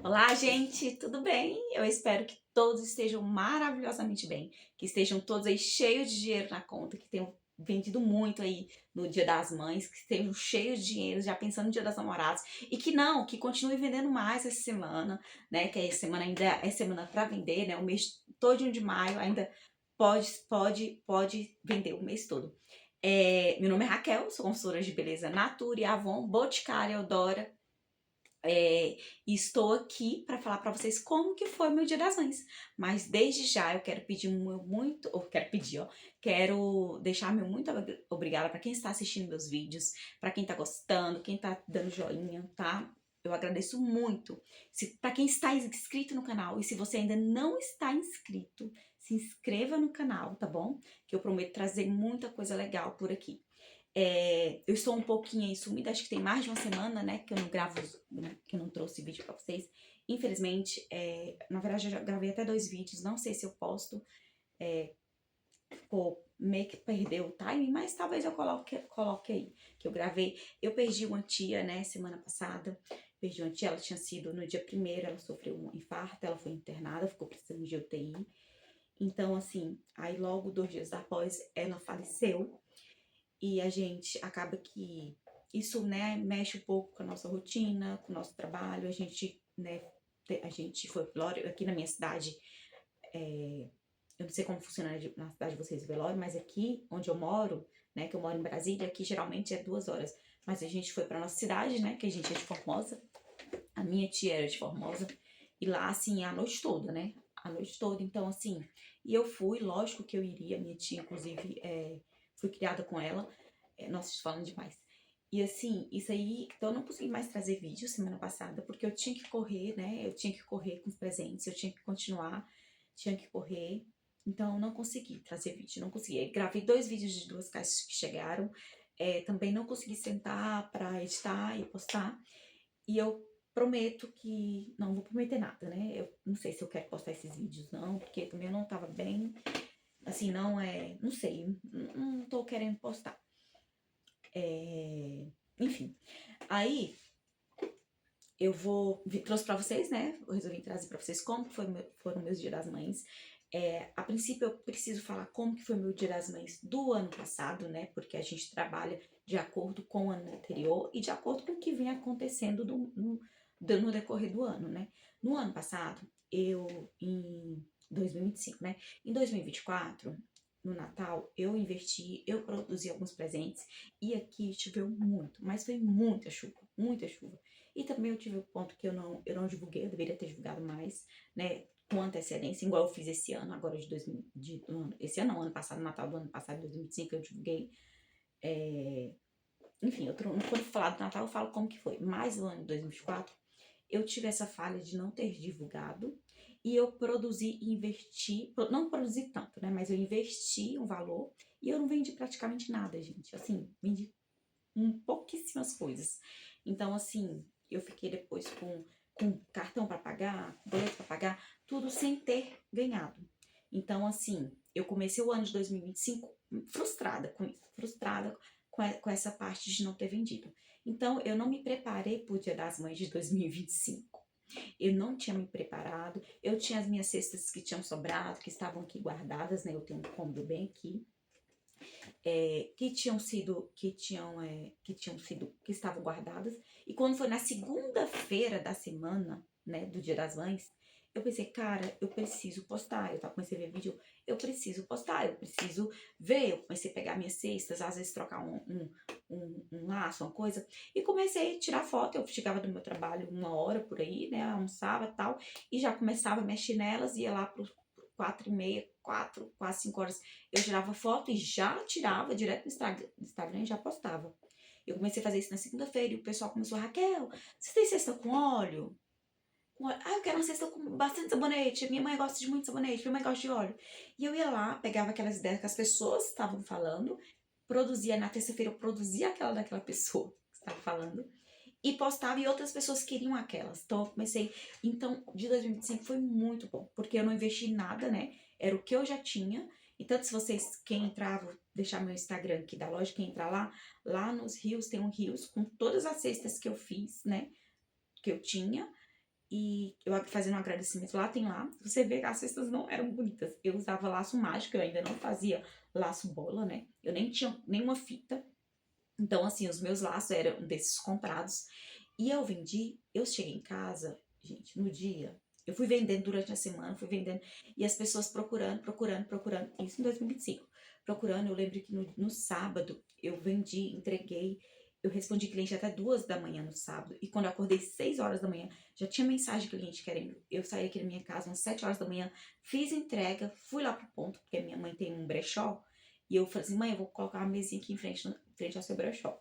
Olá, gente, tudo bem? Eu espero que todos estejam maravilhosamente bem, que estejam todos aí cheios de dinheiro na conta, que tenham vendido muito aí no Dia das Mães, que estejam cheios de dinheiro, já pensando no Dia das Namoradas, e que continue vendendo mais essa semana, né? Que a semana ainda é semana para vender, né? O mês todinho de maio ainda pode vender o mês todo. Meu nome é Raquel, sou consultora de beleza Natura, Avon, Boticária, Eudora. E estou aqui para falar para vocês como que foi meu Dia das Mães. Mas desde já eu quero pedir muito, ou quero pedir, ó, quero deixar meu muito obrigada para quem está assistindo meus vídeos, para quem está gostando, quem está dando joinha, tá? Eu agradeço muito. Para quem está inscrito no canal e se você ainda não está inscrito, se inscreva no canal, tá bom? Que eu prometo trazer muita coisa legal por aqui. Eu estou um pouquinho aí sumida, acho que tem mais de uma semana, né, que eu não gravo, né, que eu não trouxe vídeo pra vocês. Infelizmente, na verdade eu já gravei até 2 vídeos, não sei se eu posto, meio que perdeu o timing, mas talvez eu coloque aí, que eu gravei. Eu perdi uma tia, né, semana passada, perdi uma tia, ela tinha sido no dia 1º, ela sofreu um infarto, ela foi internada, ficou precisando de UTI. Então, assim, aí logo 2 dias após, ela faleceu. E a gente acaba que isso, né, mexe um pouco com a nossa rotina, com o nosso trabalho. A gente, né, a gente foi velório aqui na minha cidade. Eu não sei como funciona na cidade de vocês o velório, mas aqui onde eu moro, né, que eu moro em Brasília, aqui geralmente é 2 horas. Mas a gente foi pra nossa cidade, né, que a gente é de Formosa. A minha tia era de Formosa. E lá, assim, é a noite toda, né? A noite toda. Então, assim, e eu fui, lógico que eu iria. Minha tia, inclusive, fui criada com ela. Nossa, estou falando demais. E assim, isso aí, então eu não consegui mais trazer vídeo semana passada, porque eu tinha que correr, né? Eu tinha que correr com os presentes, eu tinha que continuar, tinha que correr. Então eu não consegui trazer vídeo, não consegui. Aí, gravei 2 vídeos de 2 caixas que chegaram. Também não consegui sentar pra editar e postar. E eu prometo que. Não vou prometer nada, né? Eu não sei se eu quero postar esses vídeos, não, porque também eu não tava bem. Assim, não é. Não sei, não tô querendo postar. Enfim, aí trouxe pra vocês, né? Eu resolvi trazer pra vocês como foram meus Dia das Mães. A princípio eu preciso falar como que foi meu Dia das Mães do ano passado, né? Porque a gente trabalha de acordo com o ano anterior e de acordo com o que vem acontecendo no decorrer do ano, né? No ano passado, em 2025, né? Em 2024, no Natal, eu produzi alguns presentes e aqui choveu muito, mas foi muita chuva, muita chuva. E também eu tive o ponto que eu não divulguei, eu deveria ter divulgado mais, né, com antecedência, igual eu fiz esse ano, agora de 2000, esse ano não, ano passado, Natal do ano passado, 2025, eu divulguei. Enfim, quando eu falar do Natal, eu falo como que foi. Mas no ano de 2024, eu tive essa falha de não ter divulgado e eu produzi e investi, não produzi tanto, né, mas eu investi um valor e eu não vendi praticamente nada, gente. Assim, vendi pouquíssimas coisas. Então, assim, eu fiquei depois com cartão para pagar, boleto para pagar, tudo sem ter ganhado. Então, assim, eu comecei o ano de 2025 frustrada com isso, frustrada com essa parte de não ter vendido. Então, eu não me preparei para o Dia das Mães de 2025. Eu não tinha me preparado, eu tinha as minhas cestas que tinham sobrado, que estavam aqui guardadas, né? Eu tenho um cômodo bem aqui, que estavam guardadas. E quando foi na segunda-feira da semana, né, do Dia das Mães, eu pensei, cara, eu preciso postar. Comecei a ver vídeo, eu preciso postar, eu preciso ver. Eu comecei a pegar minhas cestas, às vezes trocar um laço, uma coisa, e comecei a tirar foto. Eu chegava do meu trabalho 1 hora por aí, né, almoçava e tal, e já começava a mexer nelas, ia lá pro 4h30, 4, quase 5 horas, eu tirava foto e já tirava direto no Instagram e já postava. Eu comecei a fazer isso na segunda-feira e o pessoal começou, Raquel, você tem cesta com óleo? Ah, eu quero uma cesta com bastante sabonete. Minha mãe gosta de muito sabonete, minha mãe gosta de óleo. E eu ia lá, pegava aquelas ideias que as pessoas estavam falando, produzia, na terça-feira eu produzia aquela daquela pessoa que estava falando, e postava e outras pessoas queriam aquelas. Então eu comecei. Então, de 2025 foi muito bom, porque eu não investi nada, né? Era o que eu já tinha. Então, se vocês, quem entrar, vou deixar meu Instagram aqui da loja, quem entrar lá nos Rios, tem um Rios com todas as cestas que eu fiz, né? Que eu tinha. E eu fazendo um agradecimento lá, tem lá. Você vê que as cestas não eram bonitas. Eu usava laço mágico, eu ainda não fazia laço bola, né? Eu nem tinha nenhuma fita. Então, assim, os meus laços eram desses comprados. E eu vendi, eu cheguei em casa, gente, no dia. Eu fui vendendo durante a semana, fui vendendo. E as pessoas procurando. Isso em 2025. Procurando, eu lembro que no sábado eu vendi, entreguei. Eu respondi cliente até 2 da manhã no sábado. E quando eu acordei 6 horas da manhã, já tinha mensagem de cliente querendo. Eu saí aqui da minha casa umas 7 horas da manhã, fiz entrega, fui lá pro ponto, porque a minha mãe tem um brechó. E eu falei assim, mãe, eu vou colocar uma mesinha aqui em frente ao seu brechó.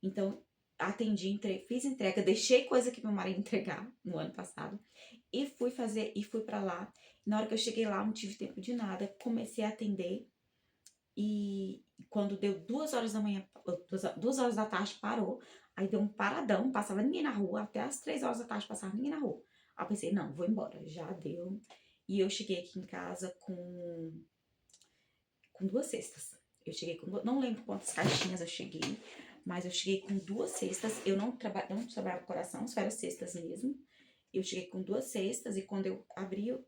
Então, atendi, fiz entrega, deixei coisa que meu marido entregar no ano passado e fui pra lá. Na hora que eu cheguei lá, não tive tempo de nada, comecei a atender e quando deu 2 horas da manhã, 2 horas da tarde parou, aí deu um paradão, passava ninguém na rua, até as 3 horas da tarde passava ninguém na rua. Aí eu pensei, não, vou embora, já deu. E eu cheguei aqui em casa com 2 cestas. Eu cheguei com não lembro quantas caixinhas eu cheguei, mas eu cheguei com 2 cestas. Eu não trabalhava com coração, só eram cestas mesmo. Eu cheguei com 2 cestas e quando eu abri o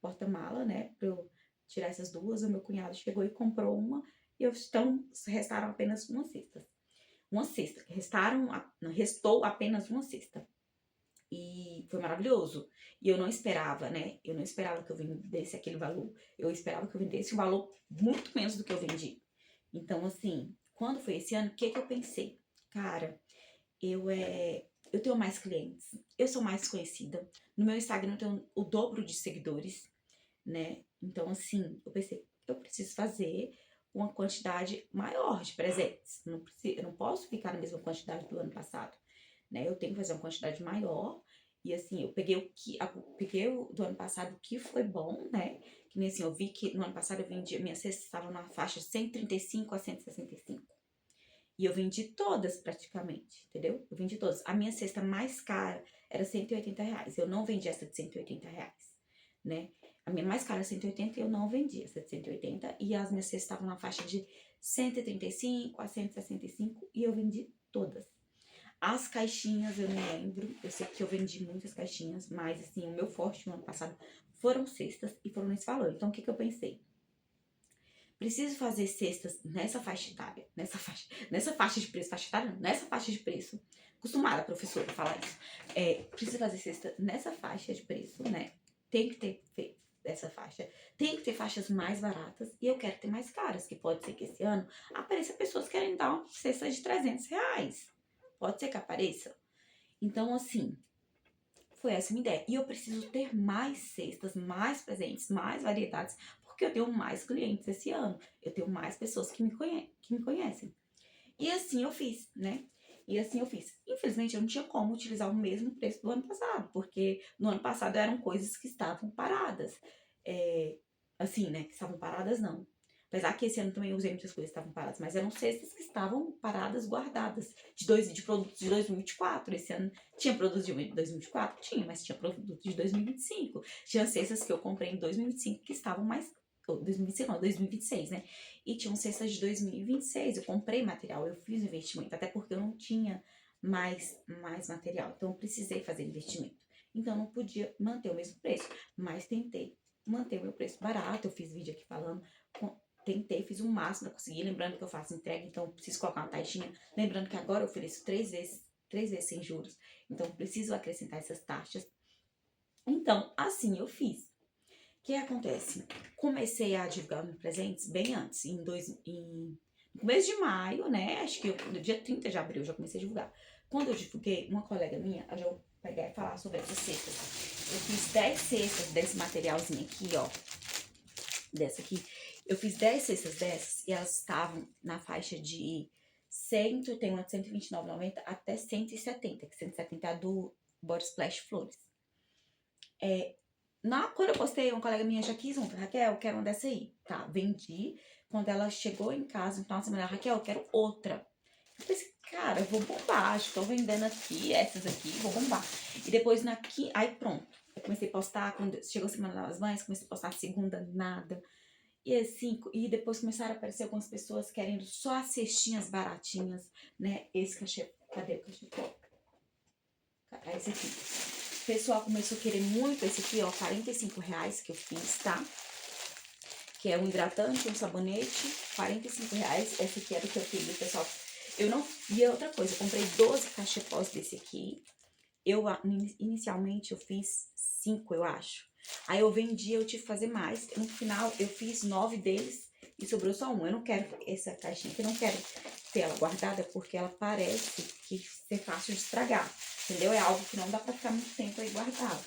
porta-mala, né, pra eu tirar essas duas, o meu cunhado chegou e comprou uma. Então, restaram apenas uma cesta. Uma cesta. Restou apenas uma cesta. E foi maravilhoso. E eu não esperava, né? Eu não esperava que eu vendesse aquele valor. Eu esperava que eu vendesse um valor muito menos do que eu vendi. Então, assim, quando foi esse ano, o que eu pensei? Cara, eu tenho mais clientes, eu sou mais conhecida. No meu Instagram eu tenho o dobro de seguidores, né? Então, assim, eu pensei, eu preciso fazer uma quantidade maior de presentes. Eu não posso ficar na mesma quantidade do ano passado, né? Eu tenho que fazer uma quantidade maior. E assim, eu peguei peguei o do ano passado que foi bom, né? Que nem assim, eu vi que no ano passado eu vendi, minha cesta estava na faixa de 135 a 165. E eu vendi todas praticamente, entendeu? Eu vendi todas. A minha cesta mais cara era R$ 180. Eu não vendi essa de R$ 180, né? A minha mais cara era 180 e eu não vendi essa de 180. E as minhas cestas estavam na faixa de 135 a 165 e eu vendi todas. As caixinhas eu não lembro. Eu sei que eu vendi muitas caixinhas, mas assim, o meu forte no ano passado foram cestas e foram nesse valor. Então, o que eu pensei? Preciso fazer cestas nessa faixa etária, nessa faixa de preço, faixa etária não, nessa faixa de preço. Acostumada, professora, a falar isso. Preciso fazer cesta nessa faixa de preço, né? Tem que ter essa faixa. Tem que ter faixas mais baratas e eu quero ter mais caras, que pode ser que esse ano apareça pessoas querendo dar uma cesta de R$ 300. Pode ser que apareça. Então, assim, foi essa a minha ideia. E eu preciso ter mais cestas, mais presentes, mais variedades, porque eu tenho mais clientes esse ano. Eu tenho mais pessoas que me conhecem. E assim eu fiz, né? E assim eu fiz. Infelizmente, eu não tinha como utilizar o mesmo preço do ano passado, porque no ano passado eram coisas que estavam paradas. Assim, né? Que estavam paradas, não. Apesar que esse ano também eu usei muitas coisas que estavam paradas, mas eram cestas que estavam paradas, guardadas, de produtos de 2024. Esse ano tinha produtos de 2024? Tinha, mas tinha produtos de 2025. Tinha cestas que eu comprei em 2025 que estavam mais... 2025 não, 2026, né? E tinham cestas de 2026. Eu comprei material, eu fiz investimento, até porque eu não tinha mais material. Então, eu precisei fazer investimento. Então, eu não podia manter o mesmo preço, mas tentei manter o meu preço barato. Eu fiz vídeo aqui falando, tentei, fiz o máximo pra conseguir. Lembrando que eu faço entrega, então eu preciso colocar uma taxinha. Lembrando que agora eu ofereço 3 vezes sem juros. Então, eu preciso acrescentar essas taxas. Então, assim eu fiz. O que acontece? Comecei a divulgar meus presentes bem antes, no começo de maio, né? Acho que no dia 30 de abril eu já comecei a divulgar. Quando eu divulguei, uma colega minha, eu já peguei e falar sobre essas cestas. Eu fiz 10 cestas desse materialzinho aqui, ó. Dessa aqui. Eu fiz 10 cestas dessas e elas estavam na faixa de 100, tem uma de 129,90 até 170, que 170 é a do Body Splash Flores. Quando eu postei, uma colega minha já quis uma. Raquel, eu quero uma dessa aí. Tá, vendi. Quando ela chegou em casa, então, semana, Raquel, eu quero outra. Eu pensei, cara, eu vou bombar. Acho que tô vendendo aqui, essas aqui, vou bombar. E depois aí pronto. Eu comecei a postar, quando chegou a Semana das Mães, comecei a postar segunda, nada. E assim, e depois começaram a aparecer algumas pessoas querendo só as cestinhas baratinhas, né? Esse cachepô, cadê o cachepô? Esse aqui. pessoal começou a querer muito esse aqui, ó, R$ 45 que eu fiz, tá? Que é um hidratante, um sabonete, R$ 45. Esse aqui era o que eu queria, pessoal. Eu não... E outra coisa, eu comprei 12 cachepós desse aqui. Inicialmente, eu fiz 5, eu acho. Aí eu vendi, eu tive que fazer mais. No final, eu fiz 9 deles e sobrou só um. Eu não quero essa caixinha aqui, eu não quero ter ela guardada porque ela parece que ser fácil de estragar. Entendeu? É algo que não dá pra ficar muito tempo aí guardado.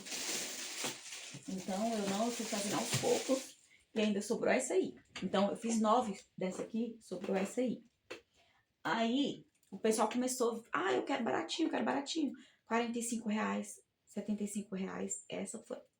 Então, eu fui fazendo aos poucos e ainda sobrou essa aí. Então, eu fiz 9 dessa aqui, sobrou essa aí. Aí, o pessoal começou, eu quero baratinho, R$ 45, R$ 75.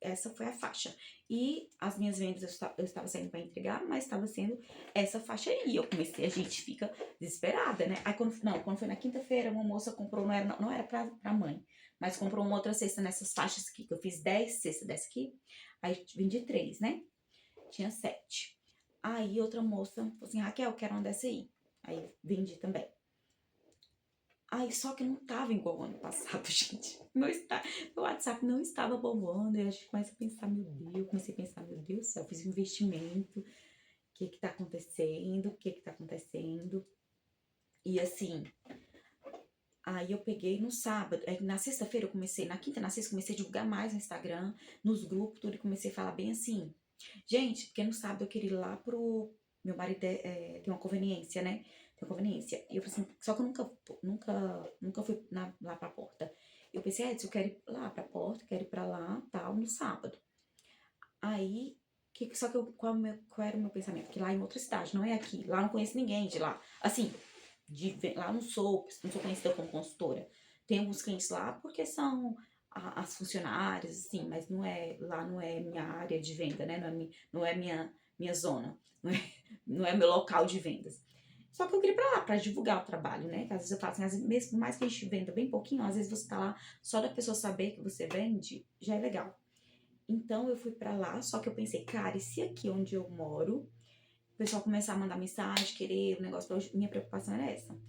Essa foi a faixa. E as minhas vendas, eu estava saindo para entregar, mas estava sendo essa faixa aí. Eu comecei, a gente fica desesperada, né? Aí, quando foi na quinta-feira, uma moça comprou, não era pra mãe, mas comprou uma outra cesta nessas faixas aqui, que eu fiz 10 cestas dessa aqui. Aí, vendi 3, né? Tinha 7. Aí, outra moça falou assim, Raquel, eu quero uma dessa aí. Aí, vendi também. Aí, só que não tava igual ao ano passado, gente. Meu WhatsApp não estava bombando. E a gente começa a pensar, meu Deus, comecei a pensar, meu Deus do céu, eu fiz um investimento. O que tá acontecendo? O que tá acontecendo? E assim, aí eu peguei no sábado. Na sexta-feira eu comecei, na quinta, na sexta, comecei a divulgar mais no Instagram, nos grupos, tudo, e comecei a falar bem assim. Gente, porque no sábado eu queria ir lá pro... Meu marido tem uma conveniência, né? Tem conveniência. E eu falei assim, só que eu nunca fui lá pra porta. Eu pensei, Edson, eu quero ir lá pra porta, quero ir pra lá, tal, no sábado. Aí, qual era o meu pensamento? Que lá em outra cidade, não é aqui. Lá eu não conheço ninguém de lá. Assim, lá não sou conhecida como consultora. Tem alguns clientes lá porque são as funcionárias, assim, mas lá não é minha área de venda, né? Não é minha zona, não é meu local de vendas. Só que eu queria ir pra lá, pra divulgar o trabalho, né? Que às vezes eu falo assim, mesmo mais que a gente venda bem pouquinho, às vezes você tá lá, só da pessoa saber que você vende, já é legal. Então eu fui pra lá, só que eu pensei, cara, e se aqui onde eu moro, o pessoal começar a mandar mensagem, querer o negócio pra hoje, minha preocupação era essa.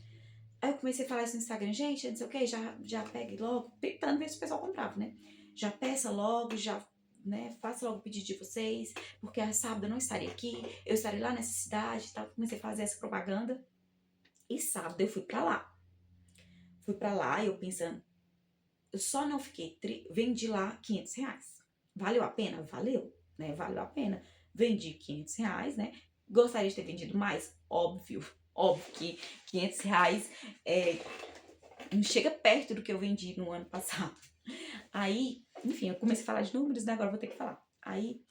Aí eu comecei a falar isso no Instagram, gente, não sei o que, já pegue logo, tentando ver se o pessoal comprava, né? Já peça logo, né, faça logo o pedido de vocês, porque a sábado eu não estarei aqui, eu estarei lá nessa cidade e tal. Comecei a fazer essa propaganda e sábado eu fui pra lá. Fui pra lá e eu pensando, eu só não fiquei, vendi lá R$ 500. Valeu a pena? Valeu, né? Valeu a pena. Vendi R$ 500, né? Gostaria de ter vendido mais? Óbvio que R$ 500 não chega perto do que eu vendi no ano passado. Aí, enfim, eu comecei a falar de números, né? Agora eu vou ter que falar. Aí,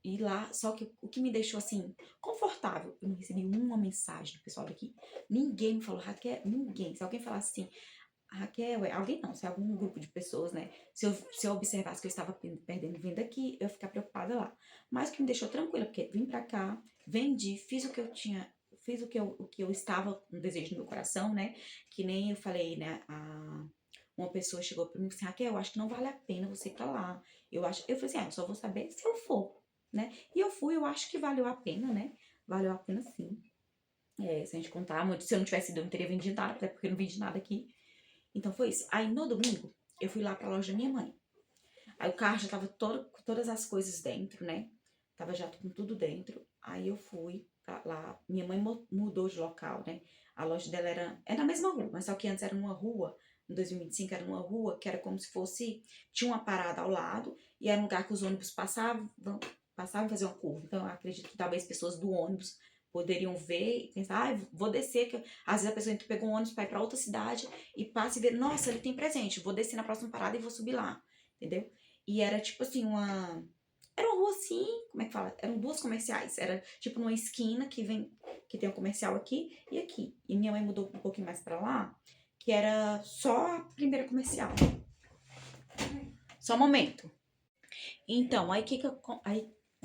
e lá, só que o que me deixou, assim, confortável, eu não recebi uma mensagem do pessoal daqui. Ninguém me falou, Raquel, ninguém. Se alguém falasse assim, Raquel, alguém não, se é algum grupo de pessoas, né? Se eu observasse que eu estava perdendo venda aqui, eu ia ficar preocupada lá. Mas o que me deixou tranquila, porque vim pra cá, vendi, fiz o que eu tinha, fiz o que eu estava com desejo no meu coração, né? Que nem eu falei, né? Uma pessoa chegou pra mim e disse assim, Raquel, eu acho que não vale a pena você ir pra lá. Eu falei assim, eu só vou saber se eu for, né? E eu fui, eu acho que valeu a pena, né? Valeu a pena sim. Se a gente contar, se eu não tivesse ido, eu não teria vendido nada, até porque eu não vendi nada aqui. Então foi isso. Aí no domingo, eu fui lá pra loja da minha mãe. Aí o carro já tava com todas as coisas dentro, né? Tava já com tudo dentro. Aí eu fui pra lá. Minha mãe mudou de local, né? A loja dela é na mesma rua, mas só que antes era numa rua. Em 2025 era numa rua que era como se fosse... Tinha uma parada ao lado e era um lugar que os ônibus passavam e faziam uma curva. Então eu acredito que talvez pessoas do ônibus poderiam ver e pensar, vou descer. Que às vezes a pessoa pegou um ônibus para ir para outra cidade e passa e vê, nossa, ele tem presente, vou descer na próxima parada e vou subir lá, entendeu? E era tipo assim, era uma rua assim, como é que fala? Eram duas comerciais, era tipo numa esquina que tem um comercial aqui e aqui. E minha mãe mudou um pouquinho mais para lá, que era só a primeira comercial. Só um momento. Então, aí o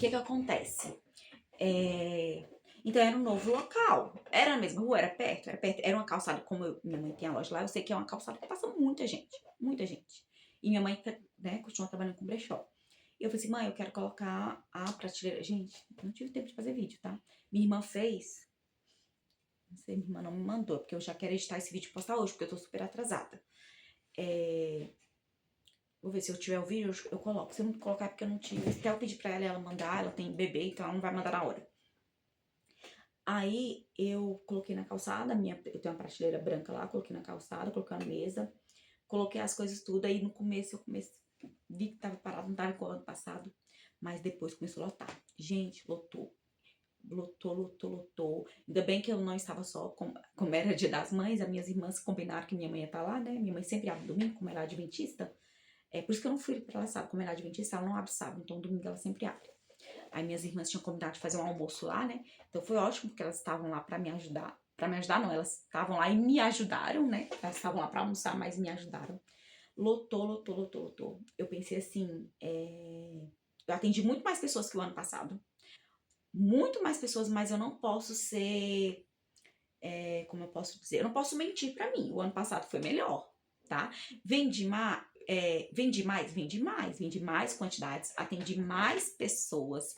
que acontece? Então era um novo local. Era na mesma rua, era perto. Era uma calçada, como minha mãe tem a loja lá, eu sei que é uma calçada que passa muita gente. Muita gente. E minha mãe, né, continua trabalhando com brechó. E eu falei assim, mãe, eu quero colocar a prateleira. Gente, não tive tempo de fazer vídeo, tá? Minha irmã fez. Não sei, minha irmã não me mandou, porque eu já quero editar esse vídeo e postar hoje, porque eu tô super atrasada. Vou ver se eu tiver o vídeo, eu coloco. Se eu não colocar é porque eu não tive. Até eu pedi pra ela mandar, ela tem bebê, então ela não vai mandar na hora. Aí eu coloquei na calçada, eu tenho uma prateleira branca lá, coloquei na calçada, coloquei na mesa, coloquei as coisas tudo. Aí no começo vi que tava parado, não tava igual ano passado, mas depois começou a lotar. Gente, lotou. Lotou. Ainda bem que eu não estava só, como era Dia das Mães, as minhas irmãs combinaram que minha mãe ia estar lá, né? Minha mãe sempre abre domingo, como ela é adventista. É por isso que eu não fui pra ela sábado, como ela é adventista, ela não abre sábado, então domingo ela sempre abre. Aí minhas irmãs tinham combinado de fazer um almoço lá, né? Então foi ótimo, porque elas estavam lá pra me ajudar. Pra me ajudar, não, elas estavam lá e me ajudaram, né? Elas estavam lá pra almoçar, mas me ajudaram. Lotou. Eu pensei assim, eu atendi muito mais pessoas que o ano passado. Muito mais pessoas, mas eu não posso ser, como eu posso dizer? Eu não posso mentir pra mim. O ano passado foi melhor, tá? Vendi mais quantidades, atendi mais pessoas,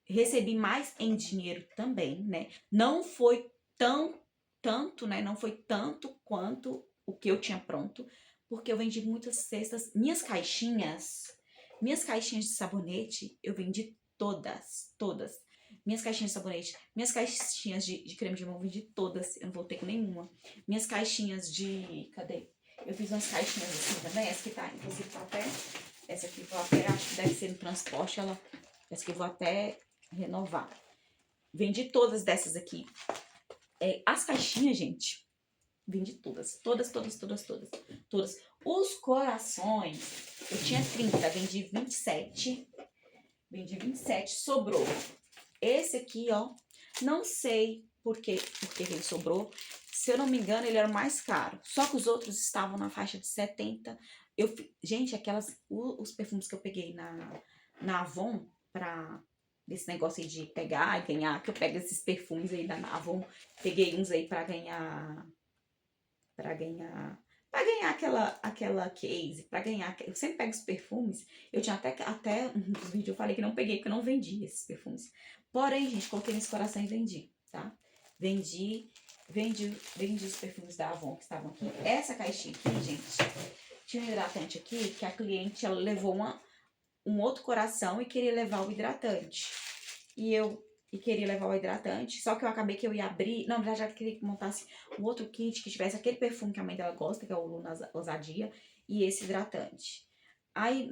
recebi mais em dinheiro também, né? Não foi tanto, né? Não foi tanto quanto o que eu tinha pronto, porque eu vendi muitas cestas. Minhas caixinhas de sabonete, eu vendi todas. Minhas caixinhas de sabonete, minhas caixinhas de creme de mão, eu vendi todas. Eu não voltei com nenhuma. Minhas caixinhas de... Cadê? Eu fiz umas caixinhas assim também. Essa que tá, inclusive, tá até... Essa aqui vou até, acho que deve ser no transporte, essa aqui eu vou até renovar. Vendi todas dessas aqui. As caixinhas, gente, vendi todas. Todas. Os corações, eu tinha 30, vendi 27. Sobrou. Esse aqui, ó, não sei porque ele sobrou. Se eu não me engano, ele era o mais caro. Só que os outros estavam na faixa de 70. Gente, os perfumes que eu peguei na Avon, desse negócio aí de pegar e ganhar, que eu pego esses perfumes aí da Avon, peguei uns aí pra ganhar aquela case, eu sempre pego os perfumes, eu tinha até nos vídeos eu falei que não peguei, porque eu não vendi esses perfumes. Porém, gente, coloquei nesse coração e vendi, tá? Vendi os perfumes da Avon que estavam aqui. Essa caixinha aqui, gente, tinha um hidratante aqui, que a cliente, ela levou um outro coração e queria levar o hidratante. E queria levar o hidratante, só que eu acabei que eu ia abrir. Não, na verdade, ela queria que montasse um outro kit que tivesse aquele perfume que a mãe dela gosta, que é o Luna Ousadia, e esse hidratante. Aí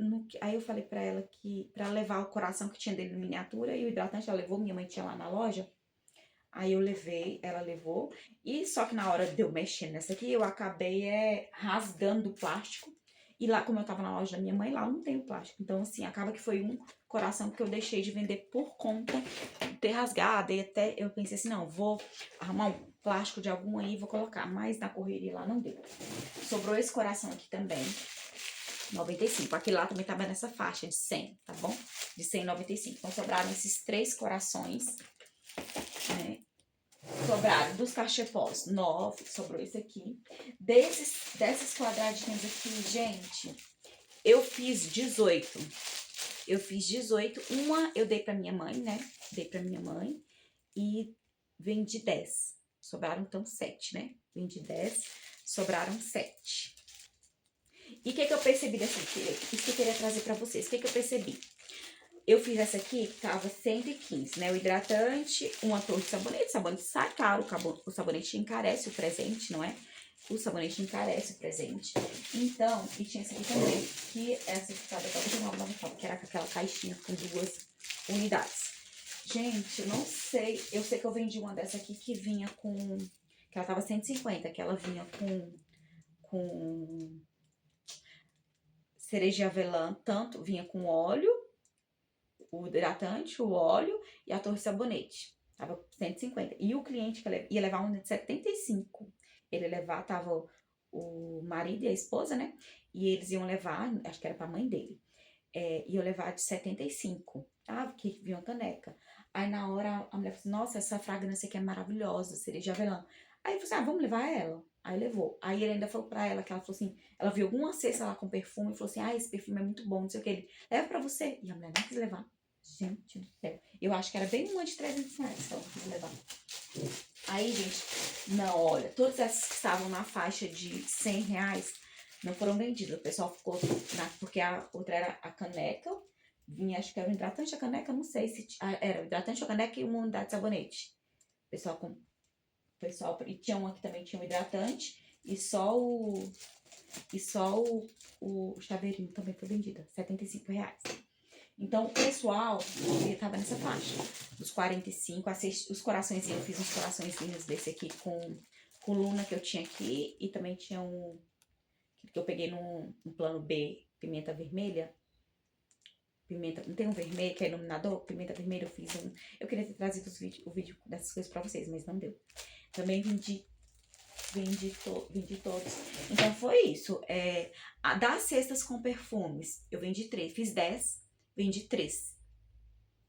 eu falei pra ela que pra levar o coração que tinha dele na miniatura e o hidratante ela levou, minha mãe tinha lá na loja. Aí eu levei, ela levou. E só que na hora de eu mexer nessa aqui, eu acabei rasgando o plástico. E lá, como eu tava na loja da minha mãe, lá não tem o plástico. Então, assim, acaba que foi um coração que eu deixei de vender por conta de ter rasgado. E até eu pensei assim, não, vou arrumar um plástico de algum aí e vou colocar. Mas na correria lá não deu. Sobrou esse coração aqui também, 95. Aqui lá também tava nessa faixa de 100, tá bom? De 195. Então, sobraram esses 3 corações, né? Sobraram dos cachepós 9, sobrou esse aqui. Desses quadradinhos aqui, gente, eu fiz 18. Uma eu dei pra minha mãe, né? Dei pra minha mãe e vendi 10. Sobraram então 7, né? Vendi 10, sobraram 7. E o que eu percebi dessa aqui? Isso que eu queria trazer pra vocês. O que eu percebi? Eu fiz essa aqui, que tava 115, né? O hidratante, uma torre de sabonete. O sabonete sai caro, o sabonete encarece o presente, não é? O sabonete encarece o presente. Então, e tinha essa aqui também, que essa aqui tava, que era com aquela caixinha com 2 unidades. Gente, não sei, eu sei que eu vendi uma dessa aqui que vinha com, que ela tava 150, que ela vinha com cereja de avelã, tanto vinha com óleo, o hidratante, o óleo e a torre de sabonete. Tava 150. E o cliente que ia levar um de 75. Ele ia levar, tava o marido e a esposa, né? E eles iam levar, acho que era pra mãe dele. Iam levar de 75. Ah, que vinha uma caneca. Aí na hora a mulher falou assim, nossa, essa fragrância aqui é maravilhosa, cereja de avelã. Aí ele falou assim, vamos levar ela? Aí levou. Aí ele ainda falou pra ela, que ela falou assim, ela viu alguma cesta lá com perfume e falou assim, esse perfume é muito bom, não sei o que. Ele, leva pra você. E a mulher não quis levar. Gente do céu. Eu acho que era bem uma de R$ 300 que ela quis levar. Aí, gente, não, olha, todas essas que estavam na faixa de R$ 100 não foram vendidas. O pessoal ficou porque a outra era a caneca. Vinha, acho que era o hidratante, a caneca, não sei se era o hidratante, a caneca e uma unidade de sabonete. E tinha uma que também tinha o hidratante e só o chaveirinho também foi vendida, R$ 75. Então, o pessoal tava nessa faixa, dos 45, os coraçõezinhos, eu fiz uns coraçõezinhos desse aqui com luna que eu tinha aqui, e também tinha um que eu peguei no plano B, pimenta vermelha. Pimenta, não tem um vermelho que é iluminador? Pimenta vermelha, eu fiz eu queria ter trazido o vídeo dessas coisas pra vocês, mas não deu. Também vendi todos. Então, foi isso. Das cestas com perfumes, eu vendi 3. Fiz 10, vendi 3.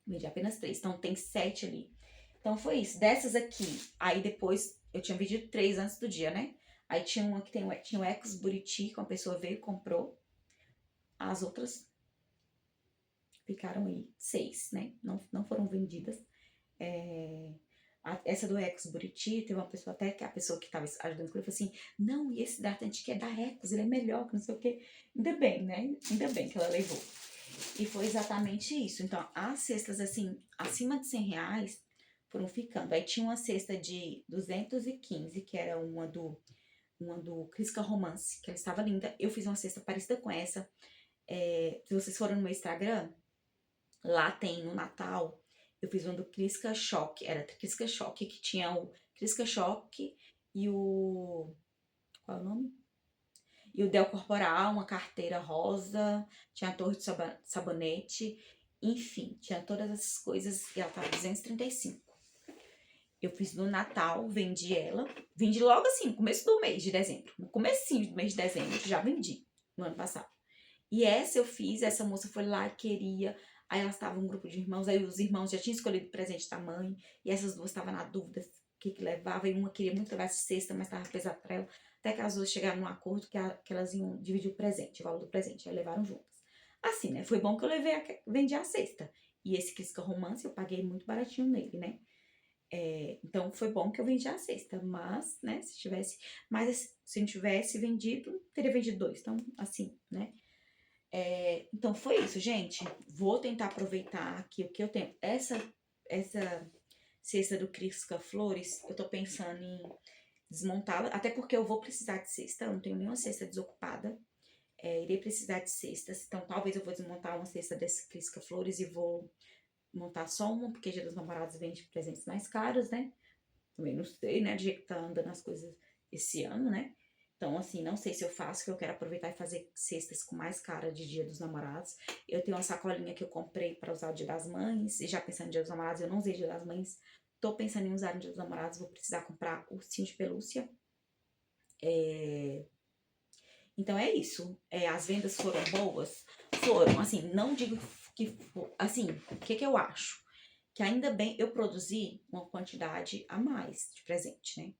Vendi apenas 3. Então, tem 7 ali. Então, foi isso. Dessas aqui, aí depois, eu tinha vendido 3 antes do dia, né? Aí tinha uma que tinha o Ecos Buriti, que uma pessoa veio e comprou. As outras ficaram aí 6, né? Não foram vendidas. Essa do Ecos Buriti, teve uma pessoa até que a pessoa que estava ajudando com ele falou assim: não, e esse hidratante que é da Ecos, ele é melhor, que não sei o quê. Ainda bem, né? Ainda bem que ela levou. E foi exatamente isso. Então, as cestas, assim, acima de R$ 100 foram ficando. Aí tinha uma cesta de 215, que era uma do Crisca Romance, que ela estava linda. Eu fiz uma cesta parecida com essa. Se vocês forem no meu Instagram, lá tem no Natal, eu fiz uma do Crisca Choque. Era Crisca Choque, que tinha o Crisca Choque e o... Qual é o nome? E o Del Corporal, uma carteira rosa, tinha a torre de sabonete, enfim, tinha todas essas coisas e ela tava 235. Eu fiz no Natal, vendi ela, vendi logo assim, no começo do mês de dezembro, no comecinho do mês de dezembro, já vendi no ano passado. E essa eu fiz, essa moça foi lá e queria, aí elas estavam um grupo de irmãos, aí os irmãos já tinham escolhido o presente da mãe, e essas duas estavam na dúvida o que levava, e uma queria muito levar essa cesta, mas estava pesado pra ela. Até que as duas chegaram num acordo que elas iam dividir o presente, o valor do presente. Aí levaram juntas. Assim, né? Foi bom que eu vendi a cesta. E esse Crisca Romance eu paguei muito baratinho nele, né? Então foi bom que eu vendi a cesta. Mas, né? Se não tivesse vendido, teria vendido 2. Então, assim, né? Então foi isso, gente. Vou tentar aproveitar aqui o que eu tenho. Essa cesta do Crisca Flores, eu tô pensando em desmontá-la, até porque eu vou precisar de cesta, eu não tenho nenhuma cesta desocupada, irei precisar de cestas, então talvez eu vou desmontar uma cesta desse Crisca Flores e vou montar só uma, porque Dia dos Namorados vende presentes mais caros, né? Também não sei, né, de jeito que tá andando as coisas esse ano, né? Então, assim, não sei se eu faço, que eu quero aproveitar e fazer cestas com mais cara de Dia dos Namorados. Eu tenho uma sacolinha que eu comprei para usar o Dia das Mães, e já pensando no Dia dos Namorados, eu não usei Dia das Mães, tô pensando em usar no Dia dos Namorados, vou precisar comprar ursinho de pelúcia. Então é isso. As vendas foram boas? Foram. Assim, não digo que... Assim, o que eu acho? Que ainda bem eu produzi uma quantidade a mais de presente, né?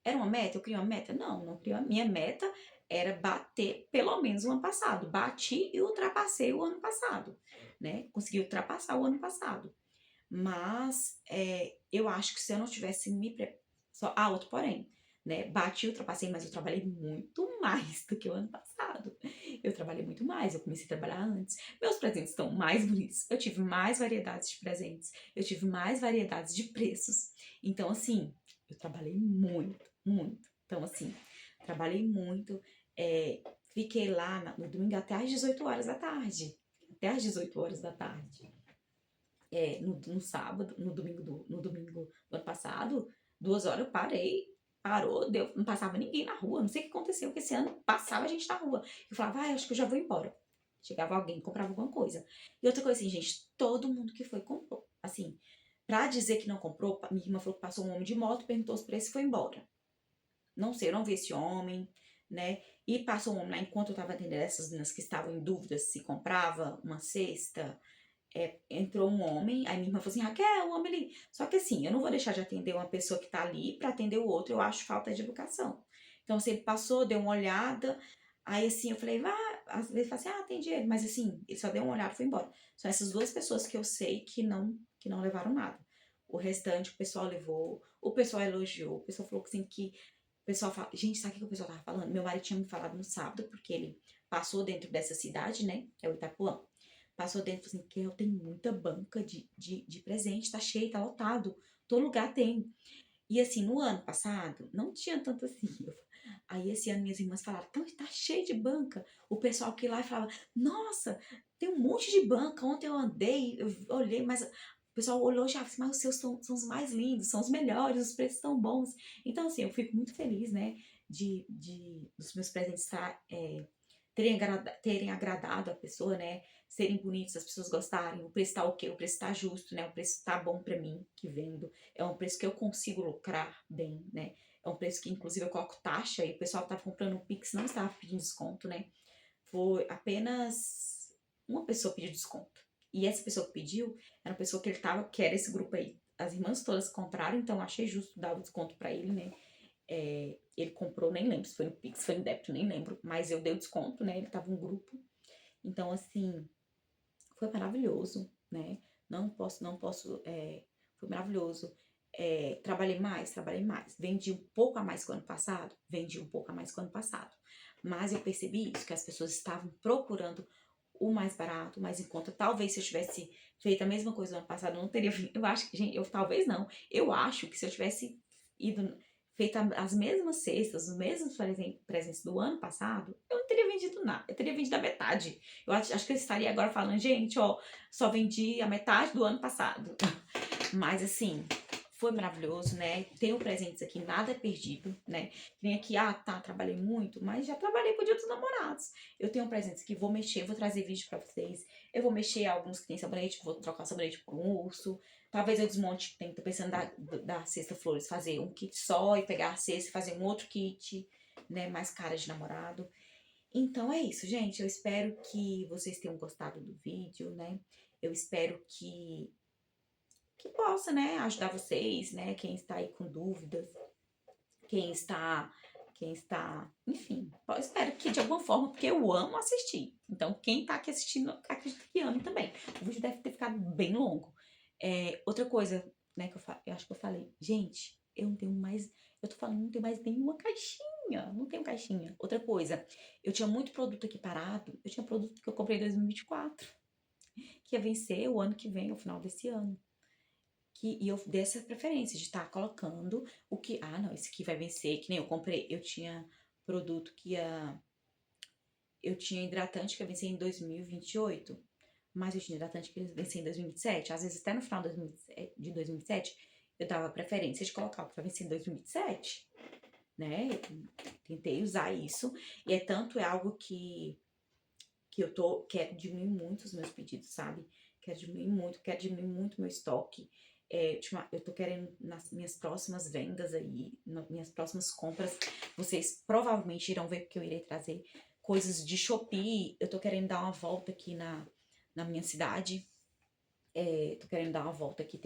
Era uma meta? Eu criei uma meta? Não criei. A minha meta era bater pelo menos o ano passado. Bati e ultrapassei o ano passado, né? Consegui ultrapassar o ano passado. Mas eu acho que se eu não tivesse me preparado... outro porém, né? Bati e ultrapassei, mas eu trabalhei muito mais do que o ano passado. Eu trabalhei muito mais, eu comecei a trabalhar antes. Meus presentes estão mais bonitos. Eu tive mais variedades de presentes. Eu tive mais variedades de preços. Então, assim, eu trabalhei muito, muito. Então, assim, trabalhei muito. Fiquei lá no domingo até às 18 horas da tarde. Até às 18 horas da tarde. No sábado, no domingo do ano passado, 2 horas eu parou, não passava ninguém na rua, não sei o que aconteceu, porque esse ano passava a gente na rua. Eu falava, acho que eu já vou embora. Chegava alguém, comprava alguma coisa. E outra coisa assim, gente, todo mundo que foi comprou. Assim, pra dizer que não comprou, minha irmã falou que passou um homem de moto, perguntou os preços e foi embora. Não sei, eu não vi esse homem, né? E passou um homem lá, enquanto eu tava atendendo essas meninas que estavam em dúvida se comprava uma cesta, entrou um homem, aí minha irmã falou assim, Raquel, o homem ali. Só que assim, eu não vou deixar de atender uma pessoa que tá ali pra atender o outro, eu acho falta de educação. Então, assim, ele passou, deu uma olhada, aí assim, eu falei, às vezes fala assim, ah, tem dinheiro, mas assim, ele só deu uma olhada e foi embora. São essas duas pessoas que eu sei que não levaram nada. O restante o pessoal levou, o pessoal elogiou, o pessoal falou que assim, que o pessoal fala, gente, sabe o que o pessoal tava falando? Meu marido tinha me falado no sábado, porque ele passou dentro dessa cidade, né? É o Itapuã. Passou dentro, assim, que eu tenho muita banca de presente, tá cheio, tá lotado. Todo lugar tem. E assim, no ano passado, não tinha tanto assim. Aí esse ano minhas irmãs falaram, então tá cheio de banca. O pessoal que ia lá e falava, nossa, tem um monte de banca. Ontem eu andei, eu olhei, mas o pessoal olhou e já disse, mas os seus são os mais lindos, são os melhores, os preços estão bons. Então, assim, eu fico muito feliz, né, dos meus presentes terem agradado a pessoa, né, serem bonitos, as pessoas gostarem, o preço tá ok, o preço tá justo, né, o preço tá bom pra mim que vendo, é um preço que eu consigo lucrar bem, né, é um preço que inclusive eu coloco taxa e o pessoal que tava comprando um Pix não estava pedindo desconto, né, foi apenas uma pessoa pediu desconto, e essa pessoa que pediu era uma pessoa que era esse grupo aí, as irmãs todas compraram, então eu achei justo dar o desconto pra ele, né, ele comprou, nem lembro se foi no Pix, foi no débito, nem lembro, mas eu dei o desconto, né, ele tava um grupo, então assim, foi maravilhoso, né? Foi maravilhoso. Trabalhei mais. Vendi um pouco a mais que o ano passado? Vendi um pouco a mais que o ano passado. Mas eu percebi isso, que as pessoas estavam procurando o mais barato, o mais em conta. Talvez se eu tivesse feito a mesma coisa no ano passado, eu não teria vindo. Eu acho que, gente, talvez não. Eu acho que se eu tivesse ido feito as mesmas cestas, os mesmos presentes do ano passado, eu não teria vendido nada. Eu teria vendido a metade. Eu acho que eu estaria agora falando, gente, ó, só vendi a metade do ano passado. Mas assim, foi maravilhoso, né? Tenho presentes aqui, nada é perdido, né? Vem aqui, tá, trabalhei muito, mas já trabalhei pro Dia dos Namorados. Eu tenho presentes que vou mexer, vou trazer vídeo pra vocês. Eu vou mexer alguns que tem sabonete, vou trocar o sabonete por um urso. Talvez eu desmonte, tô pensando da cesta flores, fazer um kit só e pegar a cesta e fazer um outro kit, né? Mais cara de namorado. Então é isso, gente. Eu espero que vocês tenham gostado do vídeo, né? Eu espero que possa, né, ajudar vocês, né? Quem está aí com dúvidas, quem está, enfim, eu espero que de alguma forma, porque eu amo assistir. Então, quem tá aqui assistindo, acredito que ama também. O vídeo deve ter ficado bem longo. Outra coisa, né, eu acho que eu falei, gente, eu não tenho mais, eu tô falando, não tenho mais nenhuma caixinha, não tenho caixinha. Outra coisa, eu tinha muito produto aqui parado, eu tinha produto que eu comprei em 2024, que ia vencer o ano que vem, no final desse ano. E eu dei essa preferência de estar colocando o que, não, esse aqui vai vencer, que nem eu comprei, eu tinha produto eu tinha hidratante que ia vencer em 2028, mas eu tinha hidratante que ia vencer em 2027, às vezes até no final de 2027, eu dava preferência de colocar o que vai vencer em 2027, né, eu tentei usar isso, e é algo que quero diminuir muito os meus pedidos, sabe, quero diminuir muito meu estoque, eu tô querendo, nas minhas próximas vendas aí, nas minhas próximas compras, vocês provavelmente irão ver porque eu irei trazer coisas de Shopee. Eu tô querendo dar uma volta aqui na minha cidade. Tô querendo dar uma volta aqui.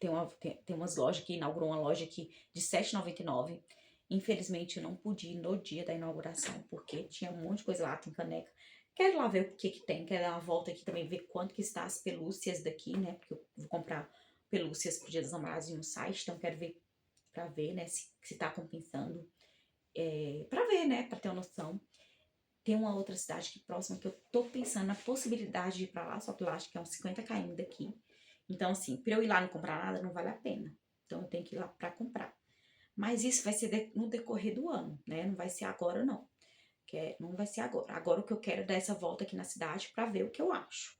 Tem umas lojas aqui, inaugurou uma loja aqui de R$7,99. Infelizmente eu não pude ir no dia da inauguração, porque tinha um monte de coisa lá, tem caneca. Quero lá ver o que tem, quero dar uma volta aqui também, ver quanto que está as pelúcias daqui, né? Porque eu vou comprar pelúcias pro Dia dos Namorados no site, então quero ver, pra ver, né, se tá compensando. Pra ver, né, pra ter uma noção. Tem uma outra cidade aqui próxima que eu tô pensando na possibilidade de ir pra lá, só que eu acho que é uns 50 km daqui. Então, assim, pra eu ir lá e não comprar nada, não vale a pena. Então, eu tenho que ir lá pra comprar. Mas isso vai ser no decorrer do ano, né? Não vai ser agora, não. Não vai ser agora. Agora o que eu quero é dar essa volta aqui na cidade pra ver o que eu acho,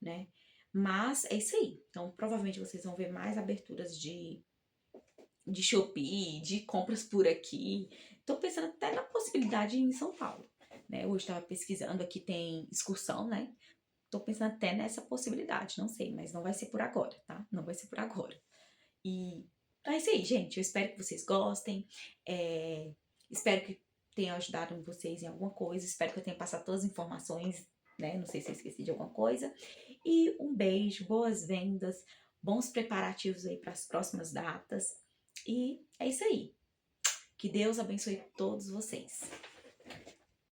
né? Mas é isso aí. Então, provavelmente vocês vão ver mais aberturas de Shopee, de compras por aqui. Tô pensando até na possibilidade em São Paulo, né? Hoje estava pesquisando, aqui tem excursão, né? Tô pensando até nessa possibilidade, não sei, mas não vai ser por agora, tá? Não vai ser por agora. E então é isso aí, gente. Eu espero que vocês gostem. Espero que tenha ajudado vocês em alguma coisa. Espero que eu tenha passado todas as informações, né? Não sei se eu esqueci de alguma coisa. E um beijo, boas vendas, bons preparativos aí para as próximas datas. E é isso aí. Que Deus abençoe todos vocês.